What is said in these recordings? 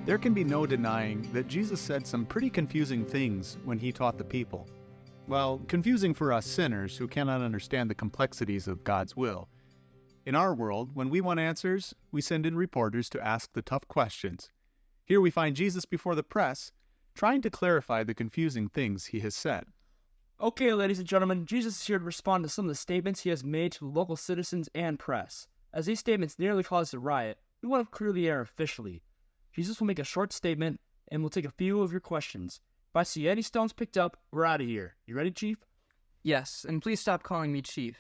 There can be no denying that Jesus said some pretty confusing things when he taught the people. Well, confusing for us sinners who cannot understand the complexities of God's will. In our world, when we want answers, we send in reporters to ask the tough questions. Here we find Jesus before the press, trying to clarify the confusing things he has said. Okay, ladies and gentlemen, Jesus is here to respond to some of the statements he has made to the local citizens and press. As these statements nearly caused a riot, we want to clear the air officially. Jesus will make a short statement, and we'll take a few of your questions. If I see any stones picked up, we're out of here. You ready, Chief? Yes, and please stop calling me Chief.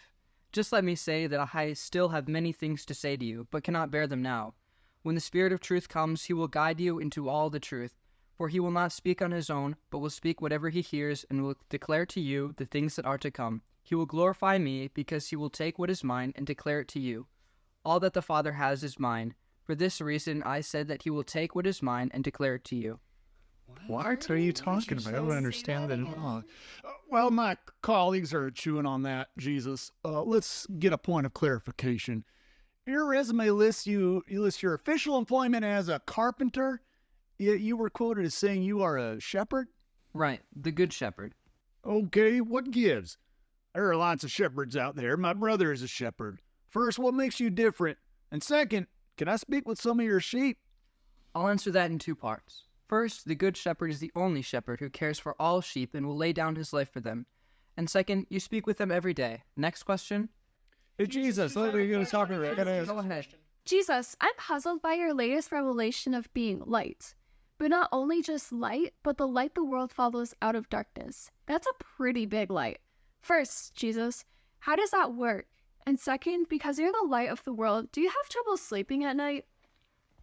Just let me say that I still have many things to say to you, but cannot bear them now. When the Spirit of truth comes, he will guide you into all the truth. For he will not speak on his own, but will speak whatever he hears, and will declare to you the things that are to come. He will glorify me, because he will take what is mine and declare it to you. All that the Father has is mine. For this reason I said that he will take what is mine and declare it to you. What are you talking about? I don't understand that at all. Well, my colleagues are chewing on that, Jesus. Let's get a point of clarification. Your resume lists you list your official employment as a carpenter, yet you were quoted as saying you are a shepherd? Right, the Good Shepherd. Okay, what gives? There are lots of shepherds out there. My brother is a shepherd. First, what makes you different? And second, can I speak with some of your sheep? I'll answer that in two parts. First, the Good Shepherd is the only shepherd who cares for all sheep and will lay down his life for them. And second, you speak with them every day. Next question? Hey, Jesus, let me go talk to you. Go ahead. Jesus, I'm puzzled by your latest revelation of being light. But not only just light, but the light the world follows out of darkness. That's a pretty big light. First, Jesus, how does that work? And second, because you're the light of the world, do you have trouble sleeping at night?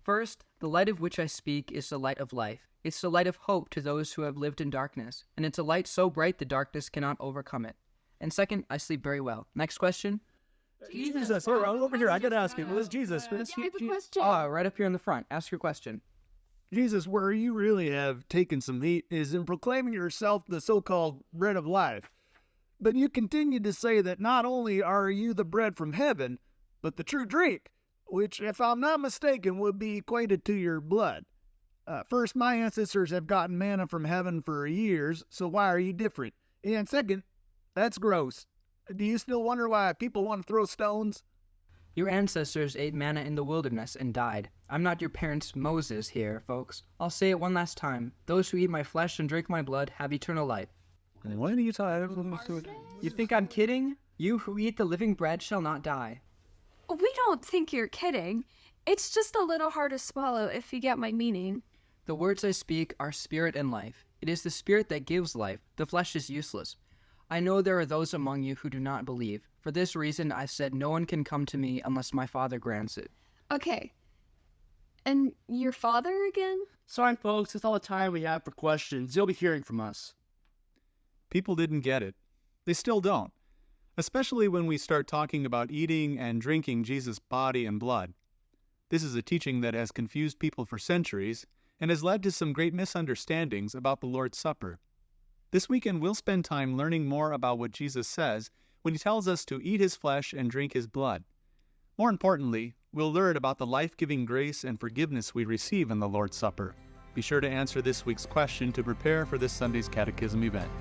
First, the light of which I speak is the light of life. It's the light of hope to those who have lived in darkness, and it's a light so bright the darkness cannot overcome it. And second, I sleep very well. Next question? Jesus, over here. I gotta ask you. What is Jesus? I have a question. Right up here in the front. Ask your question. Jesus, where you really have taken some heat is in proclaiming yourself the so-called bread of life. But you continue to say that not only are you the bread from heaven, but the true drink, which, if I'm not mistaken, would be equated to your blood. First, my ancestors have gotten manna from heaven for years, so why are you different? And second, that's gross. Do you still wonder why people want to throw stones? Your ancestors ate manna in the wilderness and died. I'm not your parents' Moses here, folks. I'll say it one last time. Those who eat my flesh and drink my blood have eternal life. What are you talking? You think I'm kidding? You who eat the living bread shall not die. We don't think you're kidding. It's just a little hard to swallow if you get my meaning. The words I speak are spirit and life. It is the spirit that gives life. The flesh is useless. I know there are those among you who do not believe. For this reason I said no one can come to me unless my Father grants it. Okay. And your father again? Sorry, folks. That's all the time we have for questions. You'll be hearing from us. People didn't get it. They still don't. Especially when we start talking about eating and drinking Jesus' body and blood. This is a teaching that has confused people for centuries and has led to some great misunderstandings about the Lord's Supper. This weekend we'll spend time learning more about what Jesus says when he tells us to eat his flesh and drink his blood. More importantly, we'll learn about the life-giving grace and forgiveness we receive in the Lord's Supper. Be sure to answer this week's question to prepare for this Sunday's Catechism event.